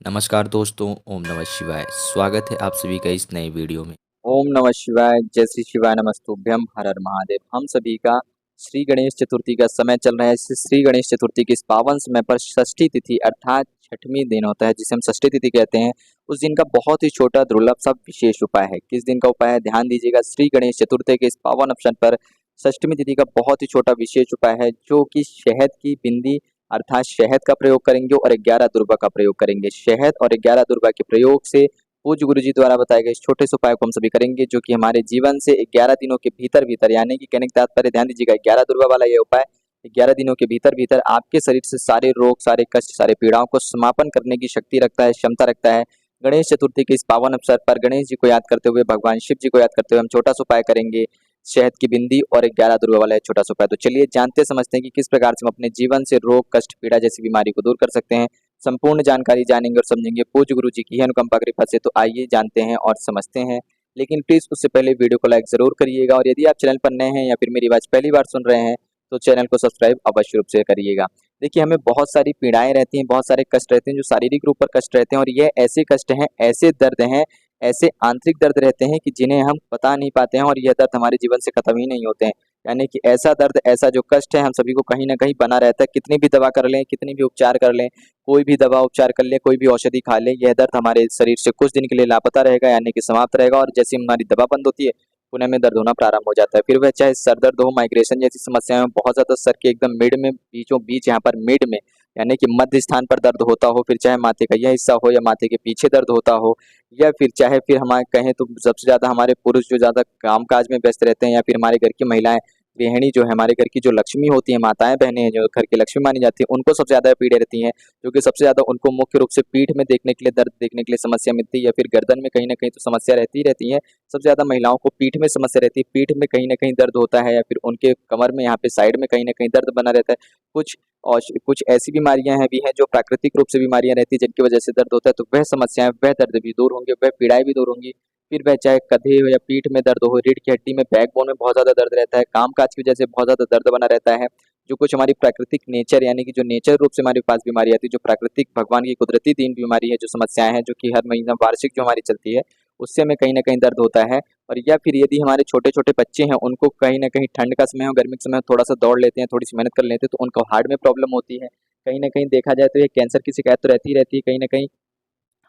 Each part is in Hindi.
नमस्कार दोस्तों, ओम नमः शिवाय। स्वागत है आप सभी का इस नए वीडियो में। ओम नमः शिवाय, जय श्री शिवाय नमस्तुभ्यम, हर हर महादेव। हम सभी का श्री गणेश चतुर्थी का समय चल रहा है। इस श्री गणेश चतुर्थी के इस पावन समय पर षष्ठी तिथि अर्थात छठवीं दिन होता है, जिसे हम षष्ठी तिथि कहते हैं। उस दिन का बहुत ही छोटा दुर्लभ सा विशेष उपाय है। किस दिन का उपाय है, ध्यान दीजिएगा। श्री गणेश चतुर्थी के इस पावन अवसर पर षष्ठमी तिथि का बहुत ही छोटा विशेष उपाय है, जो कि शहद की बिंदी अर्थात शहद का प्रयोग करेंगे और 11 दुर्वा का प्रयोग करेंगे। शहद और 11 दुर्वा के प्रयोग से पूज्य गुरु जी द्वारा बताए गए इस छोटे से उपाय को हम सभी करेंगे, जो कि हमारे जीवन से 11 दिनों के भीतर भीतर, यानी कि कहने का तात्पर्य, ध्यान दीजिएगा, 11 दुर्गा वाला ये उपाय 11 दिनों के भीतर भीतर आपके शरीर से सारे रोग, सारे कष्ट, सारे पीड़ाओं को समापन करने की शक्ति रखता है, क्षमता रखता है। गणेश चतुर्थी के इस पावन अवसर पर गणेश जी को याद करते हुए, भगवान शिव जी को याद करते हुए हम छोटा सा उपाय करेंगे, शहद की बिंदी और 11 दुर्गा वाला एक छोटा सा उपाय। तो चलिए जानते समझते हैं कि किस प्रकार से हम अपने जीवन से रोग, कष्ट, पीड़ा जैसी बीमारी को दूर कर सकते हैं। संपूर्ण जानकारी जानेंगे और समझेंगे पूज्य गुरु जी की ही अनुकंपा कृपा से। तो आइए जानते हैं और समझते हैं। लेकिन प्लीज उससे पहले वीडियो को लाइक जरूर करिएगा, और यदि आप चैनल पर नए हैं या फिर मेरी आवाज पहली बार सुन रहे हैं तो चैनल को सब्सक्राइब अवश्य रूप से करिएगा। देखिए, हमें बहुत सारी पीड़ाएं रहती हैं, बहुत सारे कष्ट रहते हैं जो शारीरिक रूप पर कष्ट रहते हैं, और ये ऐसे कष्ट हैं, ऐसे दर्द हैं, ऐसे आंतरिक दर्द रहते हैं कि जिन्हें हम बता नहीं पाते हैं, और यह दर्द हमारे जीवन से खत्म ही नहीं होते हैं। यानी कि ऐसा दर्द, ऐसा जो कष्ट है, हम सभी को कहीं ना कहीं बना रहता है। कितनी भी दवा कर लें, कितनी भी उपचार कर लें, कोई भी दवा उपचार कर ले, कोई भी औषधि खा ले, यह दर्द हमारे शरीर से कुछ दिन के लिए लापता रहेगा, यानी कि समाप्त रहेगा। और जैसे हमारी दवा बंद होती है, पुनः में दर्द होना प्रारंभ हो जाता है। फिर वह चाहे सर दर्द हो, माइग्रेशन जैसी समस्याएं हो, बहुत ज्यादा सर के एकदम मिड में, बीचों बीच, यहाँ पर मिड में, यानी कि मध्य स्थान पर दर्द होता हो, फिर चाहे माथे का यह हिस्सा हो या माथे के पीछे दर्द होता हो, या फिर चाहे फिर हम कहें तो सबसे ज्यादा हमारे पुरुष जो ज्यादा काम काज में व्यस्त रहते हैं, या फिर हमारे घर की महिलाएं, गृहिणी जो है, हमारे घर की जो लक्ष्मी होती है, माताएं बहनें हैं, जो घर की लक्ष्मी मानी जाती है, उनको सबसे ज्यादा पीड़े रहती हैं। क्योंकि सबसे ज्यादा उनको मुख्य रूप से पीठ में देखने के लिए, दर्द देखने के लिए समस्या मिलती है, या फिर गर्दन में कहीं ना कहीं तो समस्या रहती ही रहती है। सबसे ज्यादा महिलाओं को पीठ में समस्या रहती है, पीठ में कहीं ना कहीं दर्द होता है, या फिर उनके कमर में यहाँ पे साइड में कहीं ना कहीं दर्द बना रहता है। कुछ और कुछ ऐसी बीमारियां हैं भी हैं जो प्राकृतिक रूप से बीमारियां रहती है, जिनकी वजह से दर्द होता है। तो वह समस्याएं, वह दर्द भी दूर होंगे, वह पीड़ाएं भी दूर होंगी। फिर वह चाहे कंधे हो या पीठ में दर्द हो, रीढ़ की हड्डी में, बैकबोन में बहुत ज्यादा दर्द रहता है, काम काज की वजह से बहुत ज्यादा दर्द बना रहता है। जो कुछ हमारी प्राकृतिक नेचर, यानी कि जो नेचर रूप से हमारे पास बीमारी आती है, जो प्राकृतिक भगवान की कुदरती तीन बीमारी है, जो समस्याएं हैं, जो कि हर महीना वार्षिक जो हमारी चलती है, उससे हमें कहीं ना कहीं दर्द होता है। और या फिर यदि हमारे छोटे छोटे बच्चे हैं, उनको कहीं ना कहीं ठंड का समय हो, गर्मी के समय हो, थोड़ा सा दौड़ लेते हैं, थोड़ी सी मेहनत कर लेते हैं, तो उनको हार्ट में प्रॉब्लम होती है। कहीं ना कहीं देखा जाए तो ये कैंसर की शिकायत तो रहती ही रहती है, कहीं ना कहीं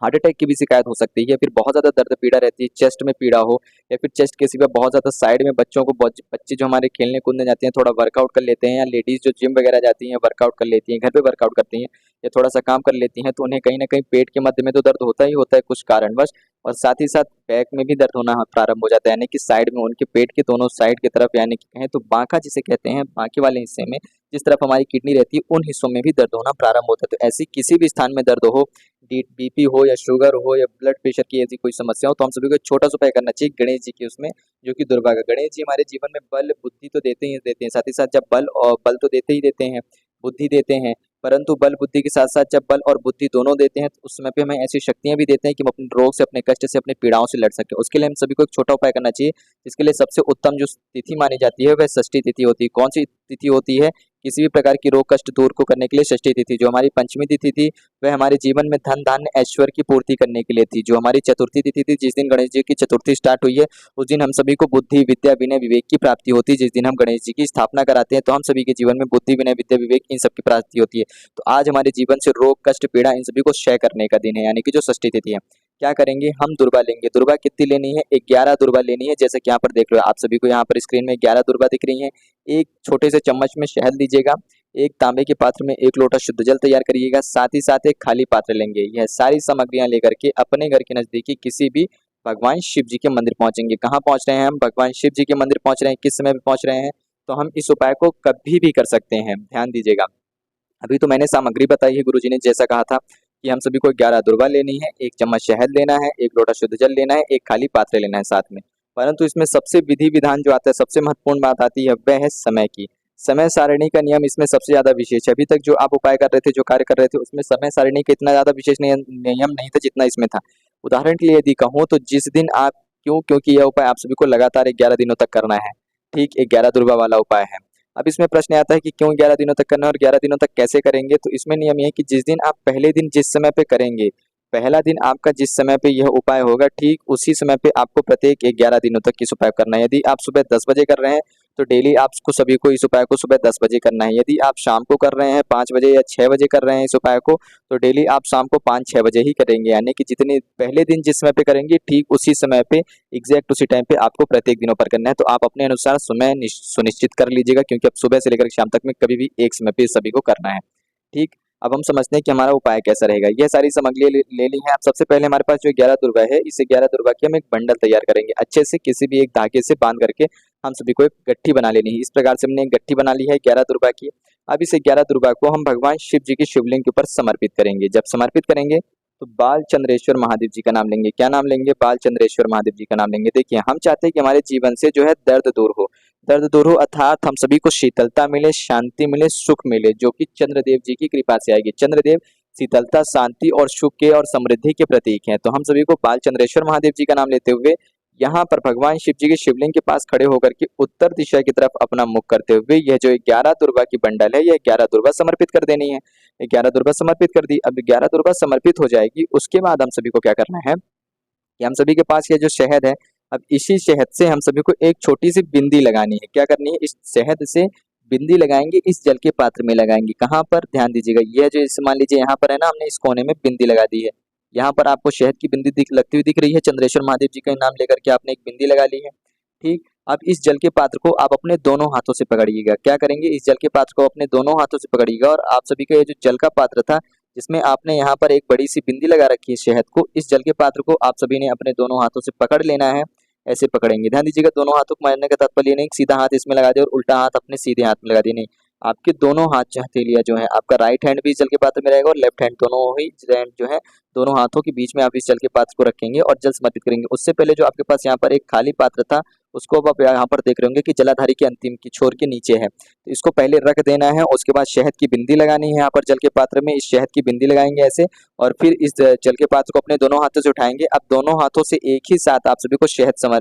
हार्ट अटैक की भी शिकायत हो सकती है, या फिर बहुत ज्यादा दर्द पीड़ा रहती है, चेस्ट में पीड़ा हो, या फिर चेस्ट के सिवा बहुत ज्यादा साइड में, बच्चों को, बच्चे जो हमारे खेलने कूदने जाते हैं, थोड़ा वर्कआउट कर लेते हैं, या लेडीज जो जिम वगैरह जाती हैं, वर्कआउट कर लेती हैं, घर पे वर्कआउट करती हैं, या थोड़ा सा काम कर लेती हैं, तो उन्हें कहीं ना कहीं पेट के मध्य में तो दर्द होता ही होता है कुछ कारणवश। और साथ ही साथ बैक में भी दर्द होना प्रारंभ हो जाता है, यानी कि साइड में, उनके पेट के दोनों साइड की तरफ, यानी कि कहें तो बांका जिसे कहते हैं, बाकी वाले हिस्से में, जिस तरफ हमारी किडनी रहती है, उन हिस्सों में भी दर्द होना प्रारंभ होता है। तो ऐसी किसी भी स्थान में दर्द हो, बीपी हो या शुगर हो या ब्लड प्रेशर की ऐसी कोई समस्या हो, तो हम सभी को एक छोटा सा उपाय करना चाहिए गणेश जी की उसमें, जो कि दुर्भाग्य। गणेश जी हमारे जीवन में बल बुद्धि तो देते ही देते हैं, साथ ही साथ जब बल और बल तो देते ही देते हैं, बुद्धि देते हैं, परंतु बल बुद्धि के साथ साथ जब बल और बुद्धि दोनों देते हैं, तो उस समय पे हमें ऐसी शक्तियां भी देते हैं कि हम अपने रोग से, अपने कष्ट से, अपने पीड़ाओं से लड़ सकें। उसके लिए हम सभी को एक छोटा उपाय करना चाहिए, जिसके लिए सबसे उत्तम जो तिथि मानी जाती है वह षष्ठी तिथि होती है। कौन सी तिथि होती है? किसी भी प्रकार की रोग कष्ट दूर को करने के लिए षष्ठी तिथि। जो हमारी पंचमी तिथि थी, वह हमारे जीवन में धन धान्य ऐश्वर्य की पूर्ति करने के लिए थी। जो हमारी चतुर्थी तिथि थी, जिस दिन गणेश जी की चतुर्थी स्टार्ट हुई है, उस दिन हम सभी को बुद्धि, विद्या, विनय, विवेक की प्राप्ति होती है। जिस दिन हम गणेश जी की स्थापना कराते हैं, तो हम सभी के जीवन में बुद्धि, विनय, विद्या, विवेक, इन सब की प्राप्ति होती है। तो आज हमारे जीवन से रोग कष्ट पीड़ा इन सभी को क्षय करने का दिन है, यानी कि जो षष्ठी तिथि है। क्या करेंगे हम? दुर्वा लेंगे। दुर्वा कितनी लेनी है? 11 दुर्वा लेनी है। जैसे कि यहाँ पर देख रहे हो आप सभी को, यहाँ पर स्क्रीन में 11 दुर्वा दिख रही है। एक छोटे से चम्मच में शहद लीजिएगा, एक तांबे के पात्र में 1 लोटा शुद्ध जल तैयार करिएगा, साथ ही साथ एक खाली पात्र लेंगे। यह सारी सामग्रियां लेकर के अपने घर के नजदीकी किसी भी भगवान शिव जी के मंदिर पहुंचेंगे। कहाँ पहुंच रहे हैं हम? भगवान शिव जी के मंदिर पहुंच रहे हैं। किस समय पे पहुंच रहे हैं? तो हम इस उपाय को कभी भी कर सकते हैं, ध्यान दीजिएगा। अभी तो मैंने सामग्री बताई है, गुरुजी ने जैसा कहा था कि हम सभी को 11 दुर्वा लेनी है, 1 चम्मच शहद लेना है, 1 लोटा शुद्ध जल लेना है, एक खाली पात्र लेना है साथ में। परंतु इसमें सबसे विधि विधान जो आता है, सबसे महत्वपूर्ण बात आती है, वह है समय की। समय सारणी का नियम इसमें सबसे ज्यादा विशेष है। अभी तक जो आप उपाय कर रहे थे, जो कार्य कर रहे थे, उसमें समय सारणी का इतना ज्यादा विशेष नियम नहीं था जितना इसमें था। उदाहरण के लिए यदि कहूँ तो जिस दिन आप, क्योंकि यह उपाय आप सभी को लगातार 11 दिनों तक करना है, ठीक, 11 दुर्वा वाला उपाय है। अब इसमें प्रश्न आता है कि क्यों 11 दिनों तक करना है और 11 दिनों तक कैसे करेंगे? तो इसमें नियम ये है कि जिस दिन आप पहले दिन जिस समय पे करेंगे, पहला दिन आपका जिस समय पे यह उपाय होगा, ठीक उसी समय पे आपको प्रत्येक 11 दिनों तक इस उपाय को करना है। यदि आप सुबह 10 बजे कर रहे हैं, तो डेली आपको सभी को इस उपाय को सुबह 10 बजे करना है। यदि आप शाम को कर रहे हैं 5 बजे या 6 बजे कर रहे हैं इस उपाय को, तो डेली आप शाम को 5-6 बजे ही करेंगे। यानी कि जितने पहले दिन जिस समय पे करेंगे, ठीक उसी समय पे एग्जैक्ट उसी टाइम पे आपको प्रत्येक दिनों पर करना है। तो आप अपने अनुसार समय सुनिश्चित कर लीजिएगा, क्योंकि अब सुबह से लेकर शाम तक में कभी भी एक समय पे सभी को करना है। ठीक, अब हम समझते हैं कि हमारा उपाय कैसा रहेगा। यह सारी सामग्री ले ली है। अब सबसे पहले हमारे पास जो 11 दुर्वा है, इस 11 दुर्वा की हम एक बंडल तैयार करेंगे। अच्छे से किसी भी एक धागे से बांध करके हम सभी को एक गट्ठी बना लेनी है। इस प्रकार से हमने एक गट्ठी बना ली है 11 दुर्वा की। अब इस 11 दुर्वा को हम भगवान शिव जी की शिवलिंग के ऊपर समर्पित करेंगे। जब समर्पित करेंगे तो बाल चंद्रेश्वर महादेव जी का नाम लेंगे। क्या नाम लेंगे? बाल चंद्रेश्वर महादेव जी का नाम लेंगे। देखिए, हम चाहते हैं कि हमारे जीवन से जो है दर्द दूर हो। दर्द दूर हो अर्थात हम सभी को शीतलता मिले, शांति मिले, सुख मिले, जो कि चंद्रदेव जी की कृपा से आएगी। चंद्रदेव शीतलता, शांति और सुख के और समृद्धि के प्रतीक हैं। तो हम सभी को बाल चंद्रेश्वर महादेव जी का नाम लेते हुए यहाँ पर भगवान शिव जी के शिवलिंग के पास खड़े होकर के उत्तर दिशा की तरफ अपना मुख करते हुए यह जो 11 दुर्वा की बंडल है, यह 11 दुर्वा समर्पित कर देनी है। 11 दुर्वा समर्पित कर दी। अब 11 दुर्वा समर्पित हो जाएगी, उसके बाद हम सभी को क्या करना है कि हम सभी के पास ये जो शहद है, अब इसी शहद से हम सभी को एक छोटी सी बिंदी लगानी है। क्या करनी है? इस शहद से बिंदी लगाएंगे, इस जल के पात्र में लगाएंगे। कहाँ पर? ध्यान दीजिएगा, यह जो इस मान लीजिए यहाँ पर है ना, हमने इस कोने में बिंदी लगा दी है। यहाँ पर आपको शहद की बिंदी लगती हुई दिख रही है। चंद्रेश्वर महादेव जी का नाम लेकर के आपने एक बिंदी लगा ली है। ठीक, अब इस जल के पात्र को आप अपने दोनों हाथों से पकड़िएगा। क्या करेंगे? इस जल के पात्र को अपने दोनों हाथों से पकड़िएगा और आप सभी का ये जो जल का पात्र था, जिसमें आपने यहाँ पर एक बड़ी सी बिंदी लगा रखी है शहद को, इस जल के पात्र को आप सभी ने अपने दोनों हाथों से पकड़ लेना है। ऐसे पकड़ेंगे। ध्यान दीजिएगा, दोनों हाथों को मारने का तात्पर्य ये नहीं कि सीधा हाथ इसमें लगा दे और उल्टा हाथ अपने सीधे हाथ में लगा दे, नहीं। आपके दोनों हाथ हथेलियां जो है, आपका राइट हैंड भी इस जल के पात्र में रहेगा और लेफ्ट हैंड दोनों ही हैंड जो है, दोनों हाथों के बीच में आप इस जल के पात्र को रखेंगे और जल समर्पित करेंगे। उससे पहले जो आपके पास यहाँ पर एक खाली पात्र था, उसको अब आप यहाँ पर देख रहे होंगे कि जलाधारी के अंतिम की छोर के नीचे है, तो इसको पहले रख देना है। उसके बाद शहद की बिंदी लगानी है। यहाँ पर जल के पात्र में इस शहद की बिंदी लगाएंगे ऐसे, और फिर इस जल के पात्र को अपने दोनों हाथों से उठाएंगे। अब दोनों हाथों से एक ही साथ आप सभी को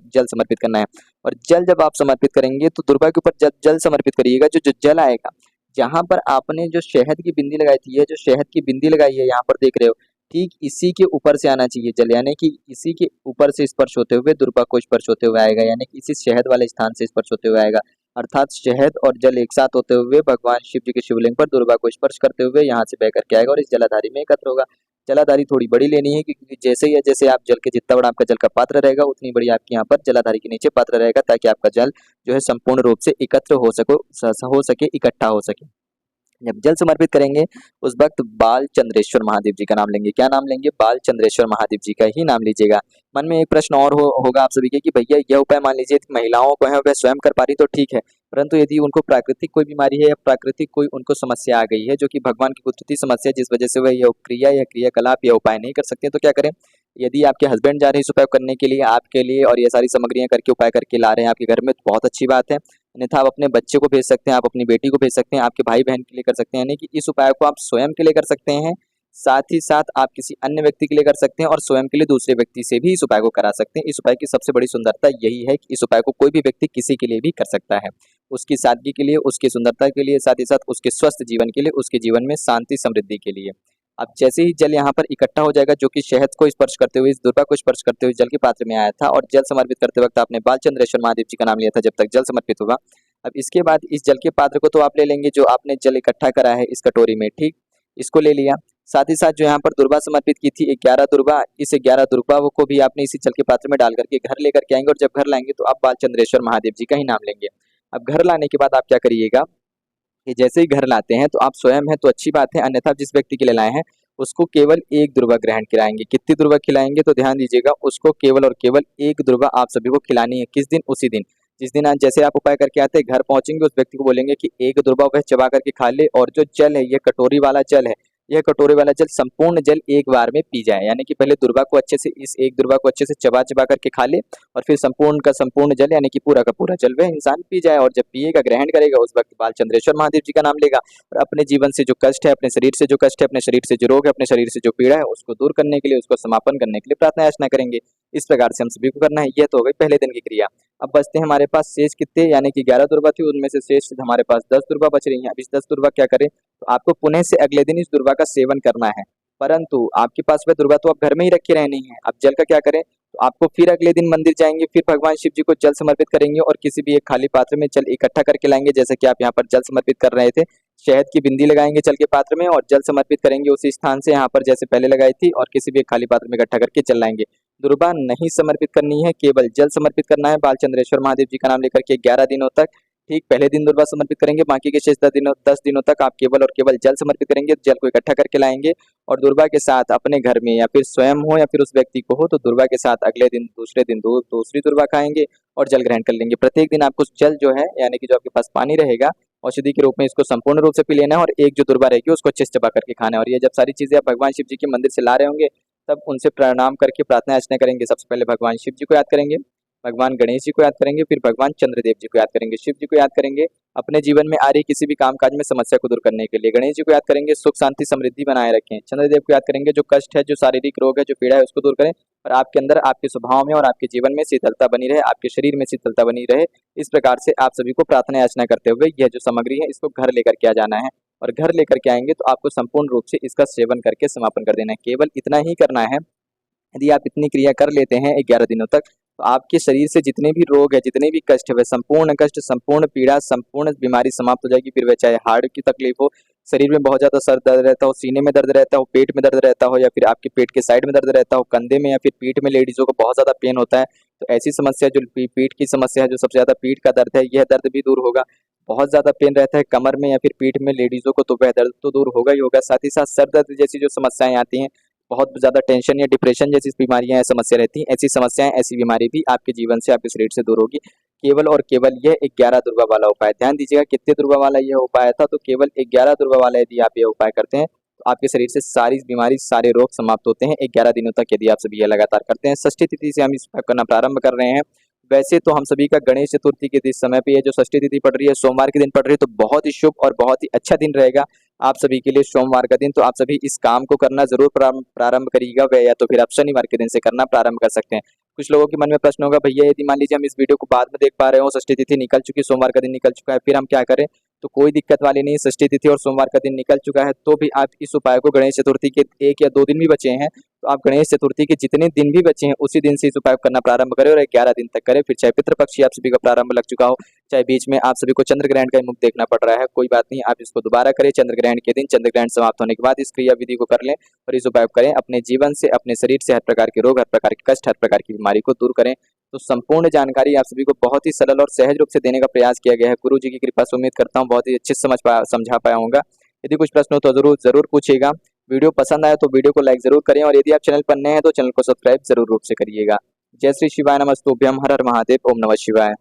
जल समर्पित करना है। और जल जब आप समर्पित करेंगे तो दुर्गा के ऊपर जल समर्पित करिएगा। जो जल आएगा, जहां पर आपने जो शहद की बिंदी लगाई थी, ये जो शहद की बिंदी लगाई है यहाँ पर देख रहे हो, ठीक इसी के ऊपर से आना चाहिए जल, यानी कि इसी के ऊपर से स्पर्श होते हुए दुर्गा को स्पर्श होते हुए आएगा, यानी कि इसी शहद वाले स्थान से स्पर्श होते हुए आएगा। अर्थात शहद और जल एक साथ होते हुए भगवान शिव जी के शिवलिंग पर दुर्गा को स्पर्श करते हुए यहाँ से बह करके आएगा और इस जलाधारी में एकत्र होगा। जलाधारी थोड़ी बड़ी लेनी है, क्योंकि जैसे आप जल के, जितना बड़ा आपका जल का पात्र रहेगा, उतनी बड़ी आपके यहाँ पर जलाधारी के नीचे पात्र रहेगा, ताकि आपका जल जो है संपूर्ण रूप से एकत्र हो सके, इकट्ठा हो सके। जब जल समर्पित करेंगे उस वक्त बाल चंद्रेश्वर महादेव जी का नाम लेंगे। क्या नाम लेंगे? बाल चंद्रेश्वर महादेव जी का ही नाम लीजिएगा। मन में एक प्रश्न और होगा आप सभी के कि भैया यह उपाय मान लीजिए महिलाओं को है, वह स्वयं कर पा रही तो ठीक है, परंतु यदि उनको प्राकृतिक कोई बीमारी है या प्राकृतिक कोई उनको समस्या आ गई है, जो कि भगवान की कुदरती समस्या, जिस वजह से वह यह क्रिया या क्रियाकलाप या उपाय नहीं कर सकते, तो क्या करें? यदि आपके हस्बैंड जा रहे हैं इस उपाय करने के लिए आपके लिए और ये सारी सामग्रियां करके उपाय करके ला रहे हैं आपके घर में, तो बहुत अच्छी बात है। अन्यथा आप अपने बच्चे को भेज सकते हैं, आप अपनी बेटी को भेज सकते हैं, आपके भाई बहन के लिए कर सकते हैं। यानी कि इस उपाय को आप स्वयं के लिए कर सकते हैं, साथ ही साथ आप किसी अन्य व्यक्ति के लिए कर सकते हैं और स्वयं के लिए दूसरे व्यक्ति से भी इस उपाय को करा सकते हैं। इस उपाय की सबसे बड़ी सुंदरता यही है कि इस उपाय को कोई भी व्यक्ति किसी के लिए भी कर सकता है, उसकी सादगी के लिए, उसकी सुंदरता के लिए, साथ ही साथ उसके स्वस्थ जीवन के लिए, उसके जीवन में शांति समृद्धि के लिए। अब जैसे ही जल यहाँ पर इकट्ठा हो जाएगा, जो कि शहद को स्पर्श करते हुए, इस दुर्गा को स्पर्श करते हुए जल के पात्र में आया था, और जल समर्पित करते वक्त आपने बाल चंद्रेश्वर महादेव जी का नाम लिया था जब तक जल समर्पित होगा। अब इसके बाद इस जल के पात्र को तो आप ले लेंगे, जो आपने जल इकट्ठा करा है इस कटोरी में, ठीक, इसको ले लिया। साथ ही साथ जो यहाँ पर दुर्वा समर्पित की थी 11 दुर्वा, इस 11 दुर्वा को भी आपने इसी जल के पात्र में डाल करके घर लेकर के आएंगे, और जब घर लाएंगे तो आप बाल चंद्रेश्वर महादेव जी का ही नाम लेंगे। अब घर लाने के बाद आप क्या करिएगा कि जैसे ही घर लाते हैं तो आप स्वयं हैं तो अच्छी बात है, अन्यथा जिस व्यक्ति के लिए लाए हैं उसको केवल एक दुर्वा ग्रहण खिलाएंगे। कितनी दुर्वा खिलाएंगे? तो ध्यान दीजिएगा, उसको केवल और केवल एक दुर्वा आप सभी को खिलानी है। किस दिन? उसी दिन जिस दिन आज जैसे आप उपाय करके आते हैं, घर पहुंचेंगे, उस व्यक्ति को बोलेंगे कि एक दुर्वा वह चबा करके खा ले, और जो जल है, यह कटोरी वाला जल है, यह कटोरे वाला जल, संपूर्ण जल एक बार में पी जाए। यानी कि पहले दुर्वा को अच्छे से, इस एक दुर्वा को अच्छे से चबा चबा करके खा ले, और फिर संपूर्ण का संपूर्ण जल, यानी कि पूरा का पूरा जल वह इंसान पी जाए। और जब पिएगा, ग्रहण करेगा, उस वक्त बाल चंद्रेश्वर महादेव जी का नाम लेगा और अपने जीवन से जो कष्ट है, अपने शरीर से जो कष्ट है, अपने शरीर से जो रोग है, अपने शरीर से जो पीड़ा है, उसको दूर करने के लिए, उसको समापन करने के लिए प्रार्थना याचना करेंगे। इस प्रकार से हम सभी को करना है। यह तो हो गई पहले दिन की क्रिया। अब बचते हैं हमारे पास शेष कितने, यानी कि 11 दुर्वा थी, उनमें से शेष हमारे पास 10 दुर्वा बच रही हैं। अब इस 10 दुर्वा क्या करें? तो आपको पुनः से अगले दिन इस दुर्वा का सेवन करना है। परंतु आपके पास वह दुर्वा तो आप घर में ही रखे रहनी है। आप जल का क्या करें, तो आपको फिर अगले दिन मंदिर जाएंगे, फिर भगवान शिव जी को जल समर्पित करेंगे और किसी भी एक खाली पात्र में जल इकट्ठा करके लाएंगे। जैसे कि आप यहाँ पर जल समर्पित कर रहे थे, शहद की बिंदी लगाएंगे जल के पात्र में और जल समर्पित करेंगे उसी स्थान से यहाँ पर जैसे पहले लगाई थी, और किसी भी एक खाली पात्र में इकट्ठा करके जल लाएंगे। दुर्वा नहीं समर्पित करनी है, केवल जल समर्पित करना है बालचंद्रेश्वर महादेव जी का नाम लेकर के 11 दिनों तक। ठीक पहले दिन दुर्वा समर्पित करेंगे, बाकी के शेष 10 दिनों तक आप केवल और केवल जल समर्पित करेंगे। जल को इकट्ठा करके लाएंगे और दुर्वा के साथ अपने घर में या फिर स्वयं हो या फिर उस व्यक्ति को हो, तो दुर्वा के साथ अगले दिन दूसरे दिन दूसरी दुर्वा खाएंगे और जल ग्रहण कर लेंगे। प्रत्येक दिन आपको जल जो है यानी कि जो आपके पास पानी रहेगा औषधि के रूप में इसको संपूर्ण रूप से पी लेना है, और एक जो दुर्वा रहेगी उसको अच्छे से चबा करके खाना है। और ये जब सारी चीजें आप भगवान शिव जी के मंदिर से ला रहे होंगे, तब उनसे प्रणाम करके प्रार्थना अर्चना करेंगे। सबसे पहले भगवान शिव जी को याद करेंगे, भगवान गणेश जी को याद करेंगे, फिर भगवान चंद्रदेव जी को याद करेंगे, शिव जी को याद करेंगे अपने जीवन में आ रही किसी भी कामकाज में समस्या को दूर करने के लिए, गणेश जी को याद करेंगे सुख शांति समृद्धि बनाए रखें, चंद्रदेव को याद करेंगे जो कष्ट है, जो शारीरिक रोग है, जो पीड़ा है उसको दूर करें, और आपके अंदर, आपके स्वभाव में और आपके जीवन में शीतलता बनी रहे, आपके शरीर में शीतलता बनी रहे। इस प्रकार से आप सभी को प्रार्थना याचना करते हुए यह जो सामग्री है इसको घर लेकर के आ जाना है, और घर लेकर के आएंगे तो आपको संपूर्ण रूप से इसका सेवन करके समापन कर देना है। केवल इतना ही करना है। यदि आप इतनी क्रिया कर लेते हैं 11 दिनों तक, तो आपके शरीर से जितने भी रोग है, जितने भी कष्ट है, वह संपूर्ण कष्ट, संपूर्ण पीड़ा, संपूर्ण बीमारी समाप्त हो जाएगी। फिर वह चाहे हार्ट की तकलीफ हो, शरीर में बहुत ज्यादा सर दर्द रहता हो, सीने में दर्द रहता हो, पेट में दर्द रहता हो, या फिर आपके पेट के साइड में दर्द रहता हो, कंधे में या फिर पीठ में लेडीजों को बहुत ज्यादा पेन होता है, तो ऐसी समस्या जो पीठ की समस्या है, जो सबसे ज्यादा पीठ का दर्द है, यह दर्द भी दूर होगा। बहुत ज्यादा पेन रहता है कमर में या फिर पीठ में लेडीजों को, तो वह दर्द तो दूर होगा ही होगा। साथ ही साथ सर दर्द जैसी जो समस्याएं आती हैं, बहुत ज़्यादा टेंशन या डिप्रेशन जैसी बीमारियां समस्या रहती हैं, ऐसी समस्याएं, ऐसी बीमारी भी आपके जीवन से, आपके शरीर से दूर होगी। केवल और केवल यह 11 दुर्वा वाला उपाय, ध्यान दीजिएगा कितने दुर्वा वाला यह उपाय था, तो केवल 11 दुर्वा वाला यदि आप यह उपाय करते हैं तो आपके शरीर से सारी बीमारी, सारे रोग समाप्त होते हैं 11 दिनों तक, यदि आप सभी यह लगातार करते हैं। षष्ठी तिथि से हम इस उपाय करना प्रारंभ कर रहे हैं। वैसे तो हम सभी का गणेश चतुर्थी के इस समय पे ये जो षष्ठी तिथि पड़ रही है, सोमवार के दिन पड़ रही है, तो बहुत ही शुभ और बहुत ही अच्छा दिन रहेगा आप सभी के लिए सोमवार का दिन। तो आप सभी इस काम को करना जरूर प्रारंभ करिएगा, वह या तो फिर आप शनिवार के दिन से करना प्रारंभ कर सकते हैं। कुछ लोगों के मन में प्रश्न होगा, भैया यदि मान लीजिए हम इस वीडियो को बाद में देख पा रहे हो, षष्ठी तिथि निकल चुकी, सोमवार का दिन निकल चुका है, फिर हम क्या करें? तो कोई दिक्कत वाली नहीं, षष्ठी तिथि और सोमवार का दिन निकल चुका है, तो भी आप इस उपाय को गणेश चतुर्थी के 1 या 2 दिन भी बचे हैं, तो आप गणेश चतुर्थी के जितने दिन भी बचे हैं उसी दिन से इस उपाय को करना प्रारंभ करें और 11 दिन तक करें। फिर चाहे पितृपक्षी आप सभी का प्रारंभ लग चुका हो, चाहे बीच में आप सभी को चंद्र ग्रहण का मुख देखना पड़ रहा है, कोई बात नहीं, आप इसको दोबारा करें चंद्र ग्रहण के दिन। चंद्र ग्रहण समाप्त होने के बाद इस क्रिया विधि को कर लें और इस उपाय को करें। अपने जीवन से, अपने शरीर से हर प्रकार के रोग, हर प्रकार के कष्ट, हर प्रकार की बीमारी को दूर करें। तो संपूर्ण जानकारी आप सभी को बहुत ही सरल और सहज रूप से देने का प्रयास किया गया है। गुरु जी की कृपा से उम्मीद करता हूँ बहुत ही अच्छे से समझा पाया होगा। यदि कुछ प्रश्न हो तो जरूर पूछिएगा। वीडियो पसंद आए तो वीडियो को लाइक जरूर करें, और यदि आप चैनल पर नए हैं तो चैनल को सब्सक्राइब जरूर रूप से करिएगा। जय श्री शिवाय, नमस्तुभ्यम, हर हर महादेव, ओम नमः शिवाय।